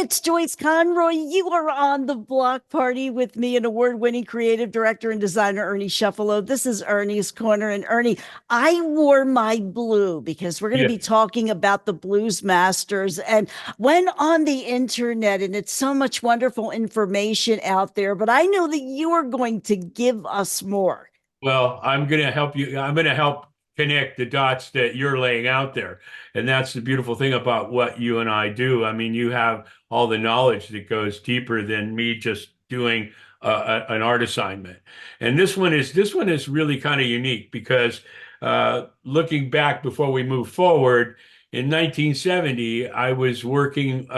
it's Joyce Conroy. You are on the block party with me and award-winning creative director and designer Ernie Cefalu. This is Ernie's Corner. And Ernie, I wore my blue because we're going to Yeah. be talking about the Blues Masters and went on the internet, and it's so much wonderful information out there. But I know that you are going to give us more. Well, I'm going to help you. I'm going to help connect the dots that you're laying out there. And that's the beautiful thing about what you and I do. I mean, you have all the knowledge that goes deeper than me just doing an art assignment. And this one is really kind of unique because looking back before we move forward, in 1970, I was working.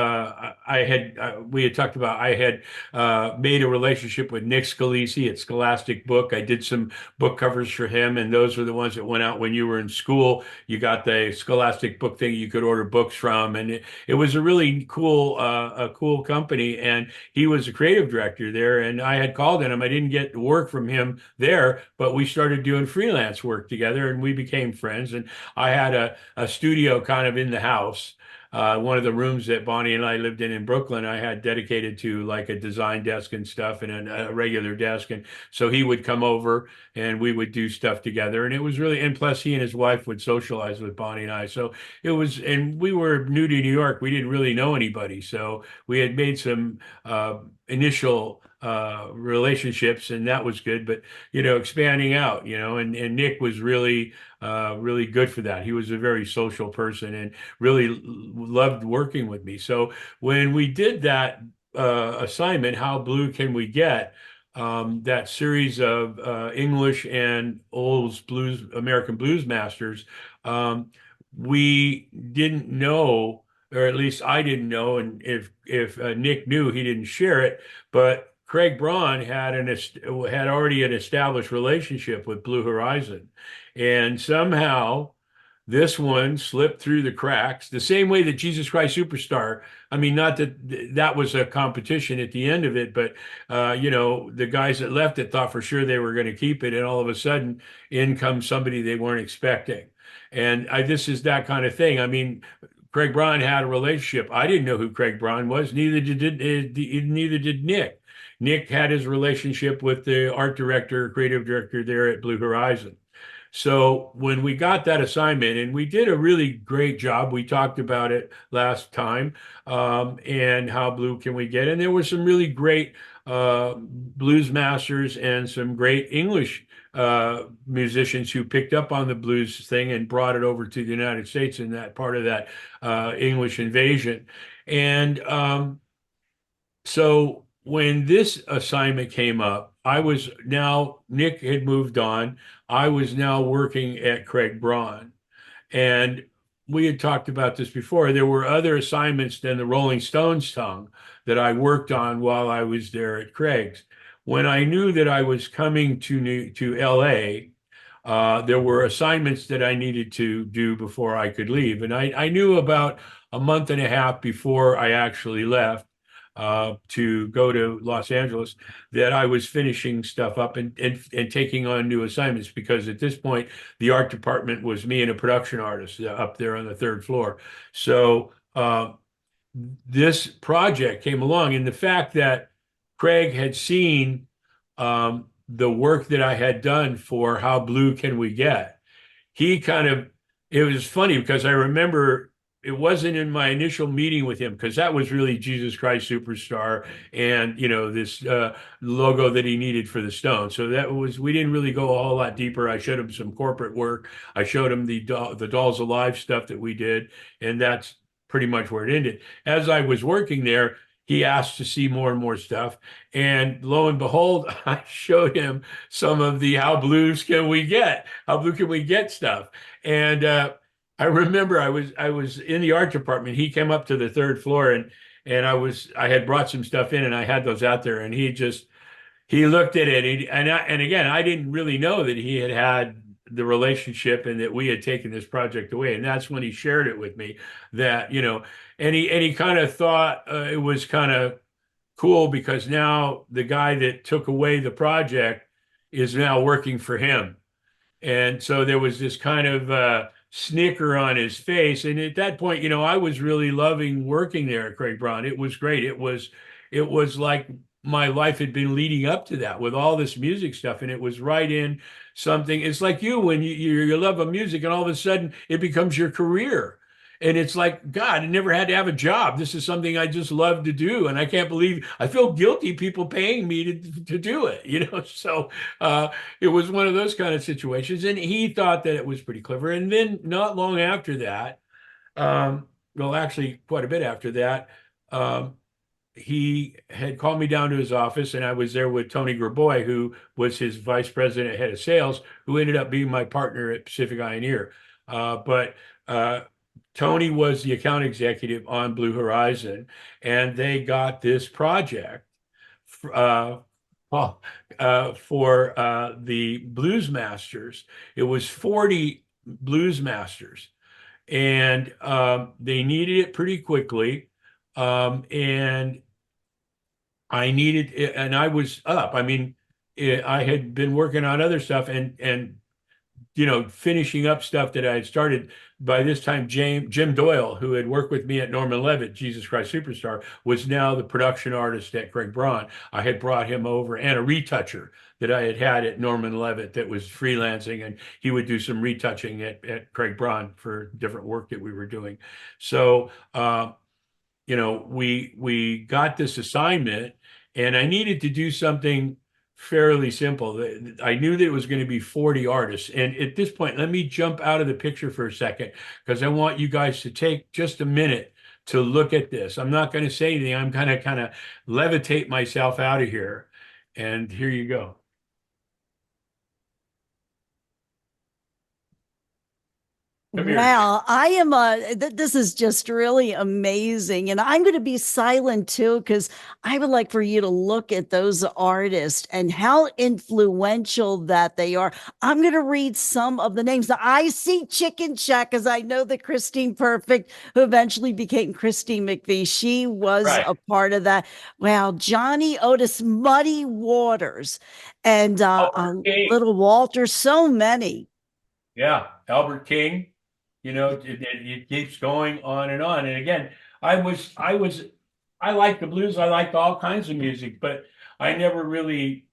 We had talked about I had made a relationship with Nick Scalisi at Scholastic Book. I did some book covers for him, and those were the ones that went out when you were in school. You got the Scholastic Book thing you could order books from, and it was a really cool company. And he was a creative director there, and I had called on him. I didn't get work from him there, but we started doing freelance work together, and we became friends. And I had a studio kind of in the house. One of the rooms that Bonnie and I lived in Brooklyn, I had dedicated to like a design desk and stuff and a regular desk. And so he would come over and we would do stuff together. And it was really, and plus he and his wife would socialize with Bonnie and I. So it was, and we were new to New York. We didn't really know anybody. So we had made some initial relationships, and that was good. But, expanding out, and Nick was really good for that. He was a very social person and really loved working with me. So when we did that assignment, How Blue Can We Get? That series of English and old American blues masters, we didn't know, or at least I didn't know, and if Nick knew, he didn't share it. But Craig Braun had already an established relationship with Blue Horizon, and somehow this one slipped through the cracks, the same way that Jesus Christ Superstar. I mean, not that that was a competition at the end of it, but the guys that left it thought for sure they were going to keep it, and all of a sudden, in comes somebody they weren't expecting. And this is that kind of thing. I mean, Craig Braun had a relationship. I didn't know who Craig Braun was. Neither did Nick. Nick had his relationship with the art director, creative director there at Blue Horizon. So when we got that assignment, and we did a really great job, we talked about it last time, and how blue can we get? And there were some really great blues masters and some great English musicians who picked up on the blues thing and brought it over to the United States in that part of that English invasion. And so when this assignment came up, Nick had moved on. I was now working at Craig Braun. And we had talked about this before. There were other assignments than the Rolling Stones song that I worked on while I was there at Craig's. When I knew that I was coming to LA, there were assignments that I needed to do before I could leave. And I knew about a month and a half before I actually left to go to Los Angeles that I was finishing stuff up and taking on new assignments, because at this point the art department was me and a production artist up there on the third floor. So this project came along, and the fact that Craig had seen the work that I had done for How Blue Can We Get, he kind of, it was funny because I remember it wasn't in my initial meeting with him, because that was really Jesus Christ Superstar and this logo that he needed for the Stone. So we didn't really go a whole lot deeper. I showed him some corporate work. I showed him the Dolls Alive stuff that we did, and that's pretty much where it ended. As I was working there, he asked to see more and more stuff. And lo and behold, I showed him some of the How Blue Can We Get stuff. And I remember I was in the art department. He came up to the third floor, and I had brought some stuff in, and I had those out there, and he looked at it, and again, I didn't really know that he had the relationship and that we had taken this project away. And that's when he shared it with me, that, and he kind of thought it was kind of cool, because now the guy that took away the project is now working for him. And so there was this kind of snicker on his face. And at that point, I was really loving working there at Craig Braun. It was great. It was like my life had been leading up to that with all this music stuff, and it was right in something. It's like you when you love a music, and all of a sudden it becomes your career. And it's like, God, I never had to have a job. This is something I just love to do. And I can't believe I feel guilty people paying me to do it. So it was one of those kind of situations. And he thought that it was pretty clever. And then not long after that, well, actually, quite a bit after that, um, he had called me down to his office, and I was there with Tony Graboy, who was his vice president, head of sales, who ended up being my partner at Pacific Ioneer. But Tony was the account executive on Blue Horizon, and they got this project uh, well, for the Blues Masters. It was 40 Blues Masters, and they needed it pretty quickly. And I needed it, and I was up. I mean, I had been working on other stuff and finishing up stuff that I had started. By this time, Jim Doyle, who had worked with me at Norman Levitt, Jesus Christ Superstar, was now the production artist at Craig Braun. I had brought him over, and a retoucher that I had had at Norman Levitt that was freelancing, and he would do some retouching at Craig Braun for different work that we were doing. So we got this assignment, and I needed to do something fairly simple. I knew that it was going to be 40 artists. And at this point, let me jump out of the picture for a second, because I want you guys to take just a minute to look at this. I'm not going to say anything. I'm going to kind of levitate myself out of here. And here you go. Come here. Wow, I am this is just really amazing. And I'm going to be silent too, because I would like for you to look at those artists and how influential that they are. I'm going to read some of the names. Now, I see Chicken Shack, because I know that Christine Perfect, who eventually became Christine McVie, she was Right. a part of that. Wow, Johnny Otis, Muddy Waters, and Albert King. Little Walter, so many. Yeah. Albert King. It keeps going on and on. And again, I liked the blues. I liked all kinds of music, but I never really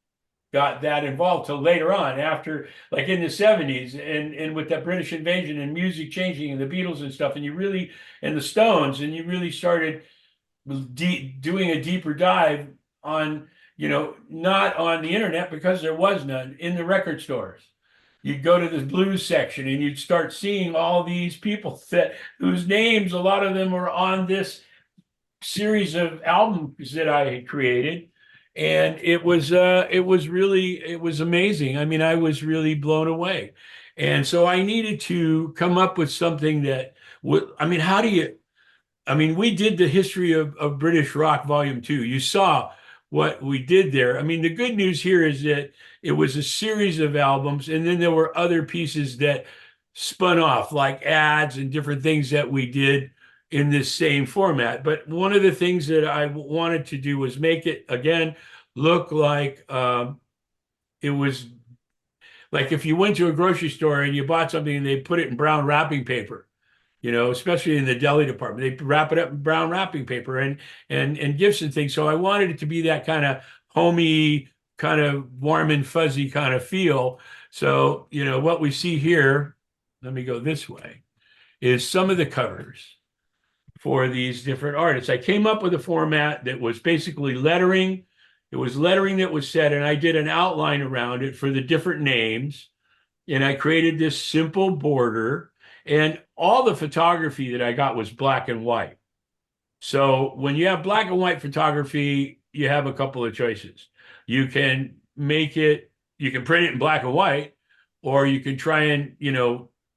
got that involved till later on, after like in the 70s, and with that British invasion and music changing and the Beatles and stuff, and the Stones, and you really started doing a deeper dive on, not on the internet, because there was none, in the record stores. You'd go to the blues section, and you'd start seeing all these people whose names, a lot of them were on this series of albums that I had created. And it was amazing. I mean, I was really blown away. And so I needed to come up with something that would, I mean, we did the history of British rock volume 2. You saw what we did there. I mean, the good news here is that it was a series of albums, and then there were other pieces that spun off, like ads and different things that we did in this same format. But one of the things that I wanted to do was make it, again, look like it was like if you went to a grocery store and you bought something and they put it in brown wrapping paper, especially in the deli department. They wrap it up in brown wrapping paper and gifts and things. So I wanted it to be that kind of homey, kind of warm and fuzzy kind of feel. So, what we see here, let me go this way, is some of the covers for these different artists. I came up with a format that was basically lettering. It was lettering that was set, and I did an outline around it for the different names. And I created this simple border, and all the photography that I got was black and white. So when you have black and white photography, you have a couple of choices. You can you can print it in black and white, or you can try and,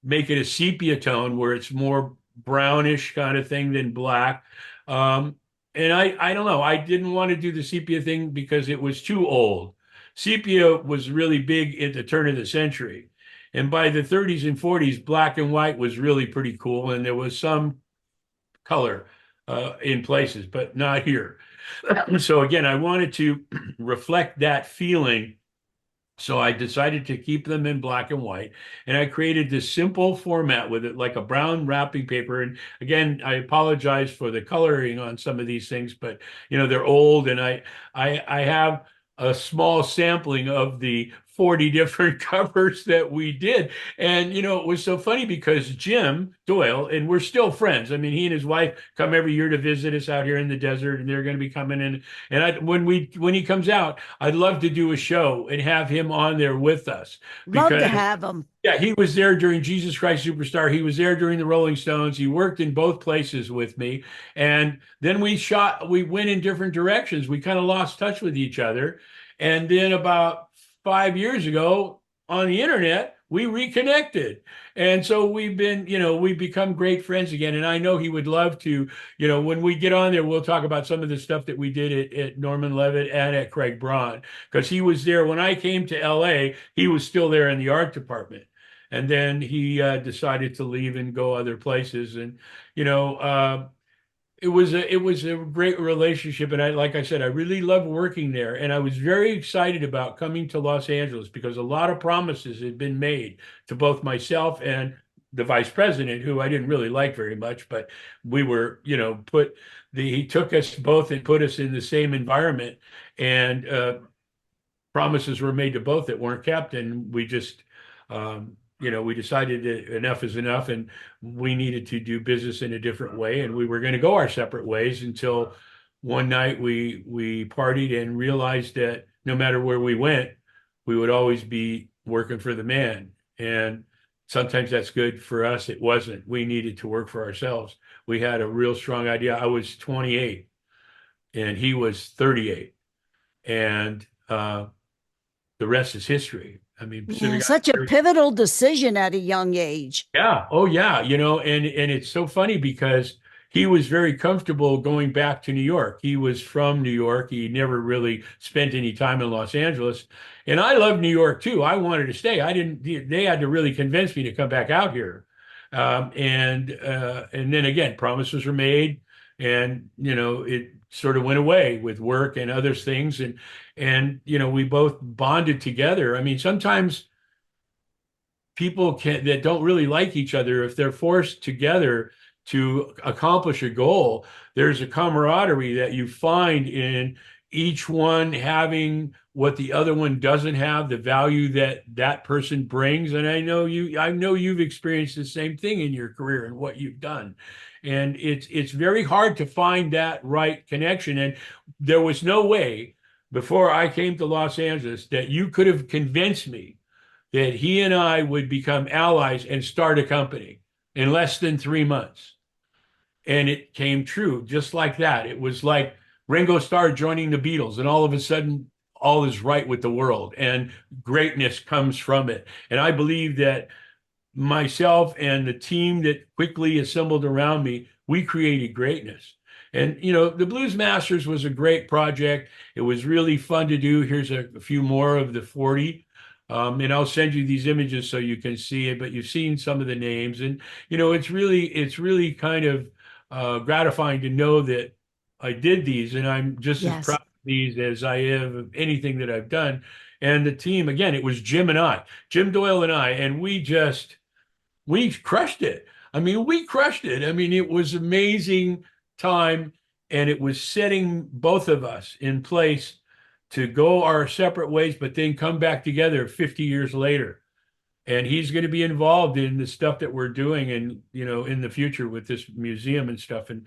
make it a sepia tone where it's more brownish kind of thing than black. Um, and I don't know, I didn't want to do the sepia thing because it was too old. Sepia was really big at the turn of the century. And by the 30s and 40s, black and white was really pretty cool. And there was some color in places, but not here. So again, I wanted to reflect that feeling So I decided to keep them in black and white, and I created this simple format with it, like a brown wrapping paper. And again, I apologize for the coloring on some of these things, but they're old, and I have a small sampling of the 40 different covers that we did. And it was so funny because Jim Doyle, and we're still friends. I mean, he and his wife come every year to visit us out here in the desert, and they're going to be coming in. And when he comes out, I'd love to do a show and have him on there with us Love to because, have them. yeah, he was there during Jesus Christ Superstar. He was there during the Rolling Stones. He worked in both places with me. And then we went in different directions. We kind of lost touch with each other. And then about 5 years ago on the internet, we reconnected. And so we've become great friends again. And I know he would love to, when we get on there, we'll talk about some of the stuff that we did at Norman Levitt and at Craig Braun, because he was there when I came to LA. He was still there in the art department. And then he decided to leave and go other places. And, you know, it was a great relationship, and like I said, I really loved working there, and I was very excited about coming to Los Angeles because a lot of promises had been made to both myself and the vice president, who I didn't really like very much, but we were, he took us both and put us in the same environment, and promises were made to both that weren't kept, and we just, we decided that enough is enough, and we needed to do business in a different way, and we were going to go our separate ways until one night we partied and realized that no matter where we went, we would always be working for the man, and sometimes that's good for us. It wasn't. We needed to work for ourselves. We had a real strong idea. I was 28 and he was 38, and the rest is history. I mean, Yeah, Pacific such a Islander. pivotal decision at a young age. Yeah. Oh, yeah. And it's so funny because he was very comfortable going back to New York. He was from New York. He never really spent any time in Los Angeles. And I love New York too. I wanted to stay. I didn't, they had to really convince me to come back out here. And then again, promises were made, and it sort of went away with work and other things. And we both bonded together. I mean, sometimes people that don't really like each other, if they're forced together to accomplish a goal, there's a camaraderie that you find in each one having what the other one doesn't have, the value that that person brings. And I know you've experienced the same thing in your career and what you've done. And it's very hard to find that right connection. And there was no way before I came to Los Angeles that you could have convinced me that he and I would become allies and start a company in less than 3 months. And it came true just like that. It was like Ringo Starr joining the Beatles, and all of a sudden, all is right with the world, and greatness comes from it. And I believe that myself and the team that quickly assembled around me, we created greatness. And the Blues Masters was a great project. It was really fun to do. Here's a few more of the 40. And I'll send you these images so you can see it, but you've seen some of the names. And it's really kind of gratifying to know that I did these, and I'm just as Yes. proud of these as I am of anything that I've done. And the team, again, it was Jim Doyle and I, and we crushed it. I mean, we crushed it. I mean, it was amazing time, and it was setting both of us in place to go our separate ways, but then come back together 50 years later. And he's going to be involved in the stuff that we're doing, and in the future with this museum and stuff. And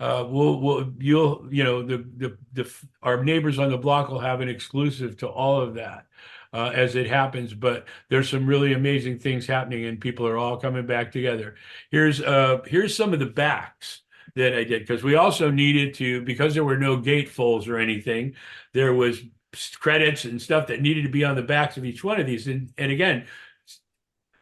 you'll the our neighbors on the block will have an exclusive to all of that as it happens. But there's some really amazing things happening, and people are all coming back together. Here's some of the backs that I did, because we also needed to, because there were no gatefolds or anything, there was credits and stuff that needed to be on the backs of each one of these. And again,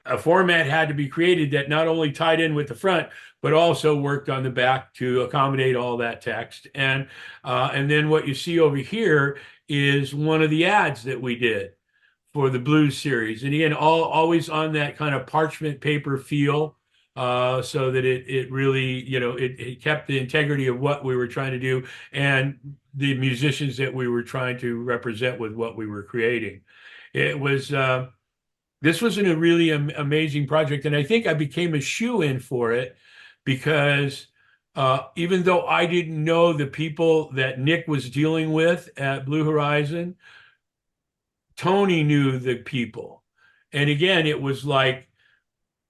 a format had to be created that not only tied in with the front, but also worked on the back to accommodate all that text. And then what you see over here is one of the ads that we did for the Blues series. And again, always on that kind of parchment paper feel, so that it really, it kept the integrity of what we were trying to do and the musicians that we were trying to represent with what we were creating. It was this was a really amazing project, and I think I became a shoe-in for it because even though I didn't know the people that Nick was dealing with at Blue Horizon, Tony knew the people. And again, it was like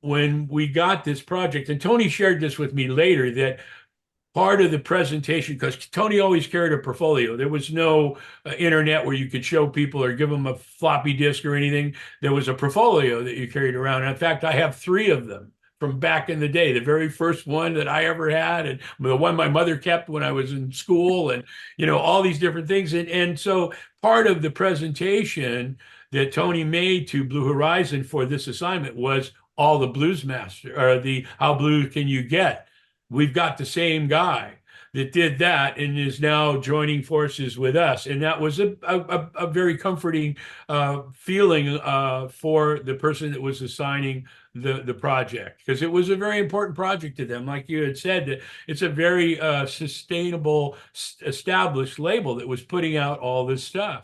when we got this project, and Tony shared this with me later, that part of the presentation, because Tony always carried a portfolio. There was no internet where you could show people or give them a floppy disk or anything. There was a portfolio that you carried around. And in fact, I have three of them from back in the day. The very first one that I ever had, and the one my mother kept when I was in school, and all these different things. And so part of the presentation that Tony made to Blue Horizon for this assignment was all the blues master, or the how blue can you get. We've got the same guy that did that and is now joining forces with us. And that was a very comforting feeling for the person that was assigning the project, because it was a very important project to them. Like you had said, that it's a very sustainable, established label that was putting out all this stuff.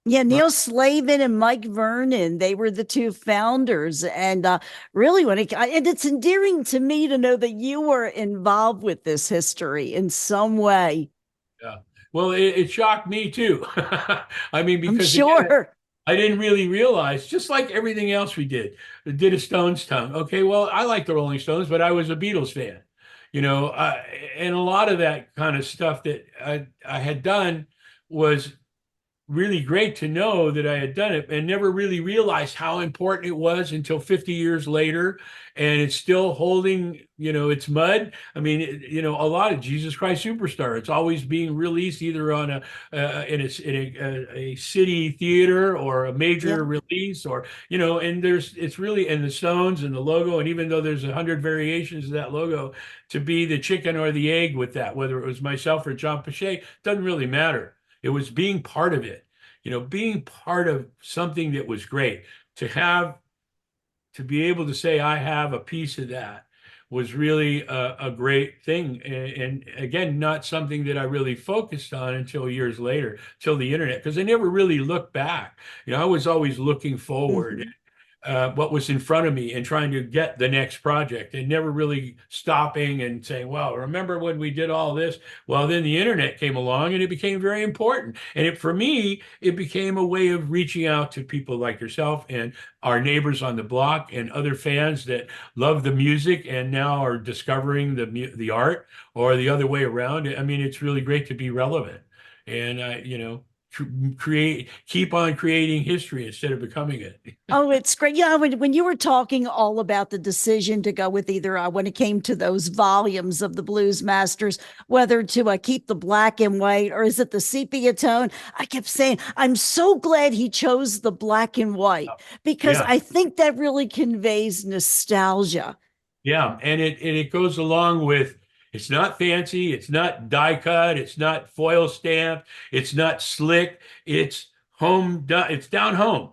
Yeah, Right. Neil Slavin and Mike Vernon, they were the two founders. And really, and it's endearing to me to know that you were involved with this history in some way. Yeah. Well, it shocked me too. I mean, I'm because again, sure. I didn't really realize, just like everything else we did a Stones tongue. Okay, well, I like the Rolling Stones, but I was a Beatles fan, you know, uh, and a lot of that kind of stuff that I had done was really great to know that I had done it, and never really realized how important it was until 50 years later. And it's still holding, its mud. I mean, a lot of Jesus Christ Superstar, it's always being released either on a city theater or a major Yeah. release, or, and it's really, and the Stones and the logo. And even though there's 100 variations of that logo, to be the chicken or the egg with that, whether it was myself or John Pache, doesn't really matter. It was being part of it, being part of something that was great. To be able to say I have a piece of that was really a great thing. And again, not something that I really focused on until years later, till the internet, because I never really looked back. I was always looking forward, Mhm. what was in front of me and trying to get the next project, and never really stopping and saying, well, remember when we did all this? Well, then the internet came along and it became very important. And for me, it became a way of reaching out to people like yourself and our neighbors on the block and other fans that love the music and now are discovering the art, or the other way around. I mean, it's really great to be relevant, and keep on creating history instead of becoming it. Oh, it's great. Yeah, when you were talking all about the decision to go with either when it came to those volumes of the Blues Masters, whether to keep the black and white or is it the sepia tone, I kept saying, I'm so glad he chose the black and white because Yeah. I think that really conveys nostalgia. Yeah, and it goes along with, it's not fancy, it's not die cut, it's not foil stamped, it's not slick, it's home done, it's down home.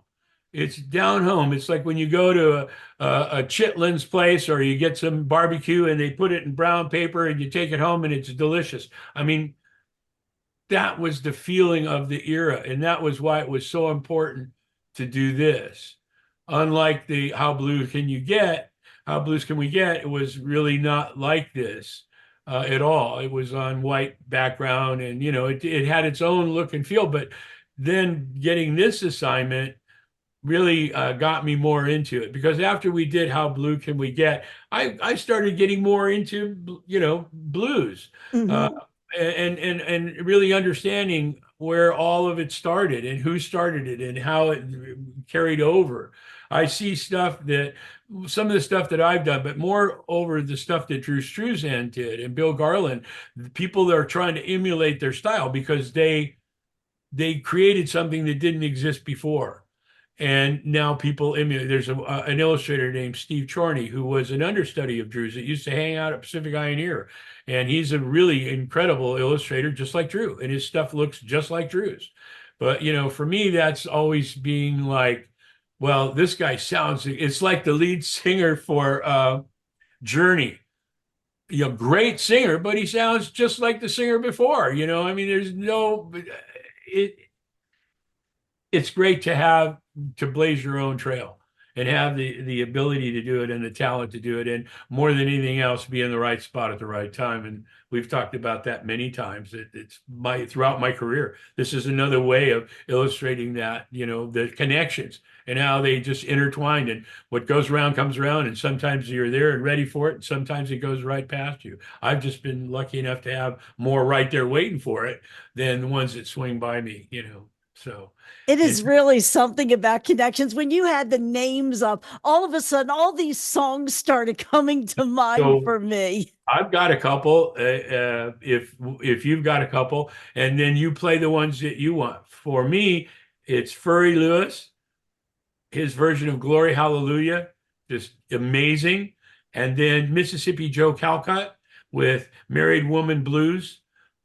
It's down home. It's like when you go to a Chitlin's place, or you get some barbecue and they put it in brown paper and you take it home and it's delicious. I mean, that was the feeling of the era, and that was why it was so important to do this. Unlike the how blues can we get, it was really not like this at all. It was on white background, and it had its own look and feel. But then getting this assignment really got me more into it, because after we did How Blue Can We Get, I started getting more into blues, uh, Hmm. and really understanding where all of it started and who started it and how it carried over. I see some of the stuff that I've done, but more over the stuff that Drew Struzan did and Bill Garland, the people that are trying to emulate their style, because they created something that didn't exist before. And now people emulate. There's an illustrator named Steve Chorney, who was an understudy of Drew's, that used to hang out at Pacific Eye, and he's a really incredible illustrator, just like Drew, and his stuff looks just like Drew's. But for me, that's always being like, well, this guy sounds. It's like the lead singer for Journey. Great singer, but he sounds just like the singer before. I mean, there's no. It it's great to have to blaze your own trail and have the ability to do it and the talent to do it, and more than anything else, be in the right spot at the right time. And we've talked about that many times. It's my throughout my career. This is another way of illustrating that, the connections and how they just intertwined, and what goes around comes around, and sometimes you're there and ready for it, and sometimes it goes right past you. I've just been lucky enough to have more right there waiting for it than the ones that swing by me. So It and is really something about connections. When you had the names up, all of a sudden, all these songs started coming to mind so for me. I've got a couple. If you've got a couple, and then you play the ones that you want. For me, it's Furry Lewis, his version of Glory Hallelujah, just amazing. And then Mississippi Joe Calcutt with Married Woman Blues.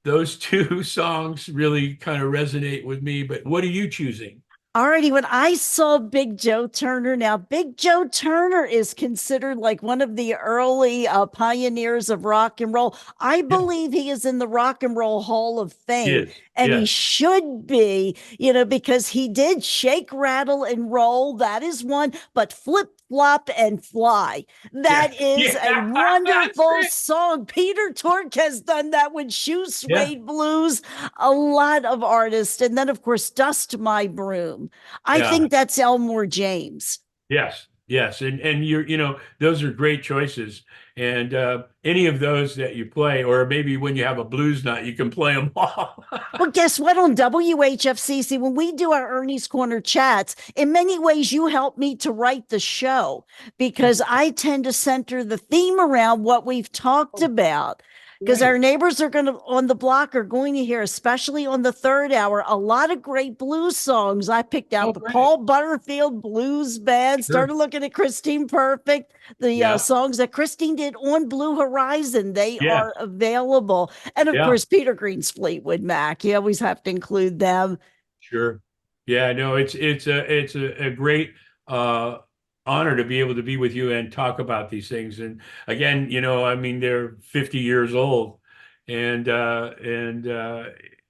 Those two songs really kind of resonate with me. But what are you choosing? Already, when I saw Big Joe Turner, now Big Joe Turner is considered like one of the early pioneers of rock and roll. I Yeah, believe he is in the Rock and Roll Hall of he Fame, is. and he Yes. should be, because he did shake, rattle, and roll. That is one, but flip, flop, and fly. Yeah. That is Yeah. a That's wonderful great. song. Peter Tork has done that with Shoe Yeah. Suede Blues, a lot of artists. And then, of course, Dust My Broom. I Yeah. think that's Elmore James. Yes, yes, and those are great choices, and any of those that you play, or maybe when you have a blues night, you can play them all. Well, guess what? On WHFCC, when we do our Ernie's Corner chats, in many ways, you help me to write the show because I tend to center the theme around what we've talked Oh, about. Because our great. neighbors are going to on the block are going to hear, especially on the third hour, a lot of great blues songs. I picked Oh, out the great. Paul Butterfield Blues Band, Sure. started looking at Christine Perfect, the Yeah. songs that Christine did on Blue Horizon. They Yeah. are available. And of Yeah. course, Peter Green's Fleetwood Mac. You always have to include them. Sure. Yeah, no, it's a great uh honor to be able to be with you and talk about these things. And again, I mean, they're 50 years old, and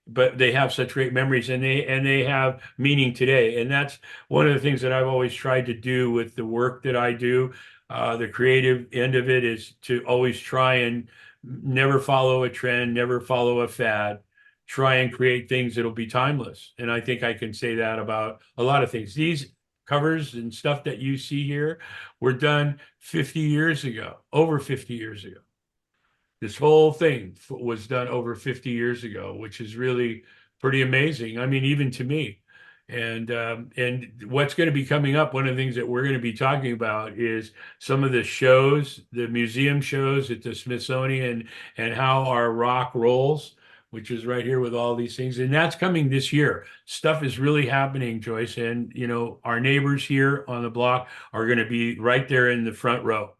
but they have such great memories, and they have meaning today. And that's one of the things that I've always tried to do with the work that I do. The creative end of it is to always try and never follow a trend, never follow a fad, try and create things that'll be timeless. And I think I can say that about a lot of things. These covers and stuff that you see here were done 50 years ago, over 50 years ago. This whole thing was done over 50 years ago, which is really pretty amazing. I mean, even to me. And what's going to be coming up, one of the things that we're going to be talking about is some of the shows, the museum shows at the Smithsonian, and how our rock rolls, which is right here with all these things. And that's coming this year. Stuff is really happening, Joyce. And our neighbors here on the block are going to be right there in the front row.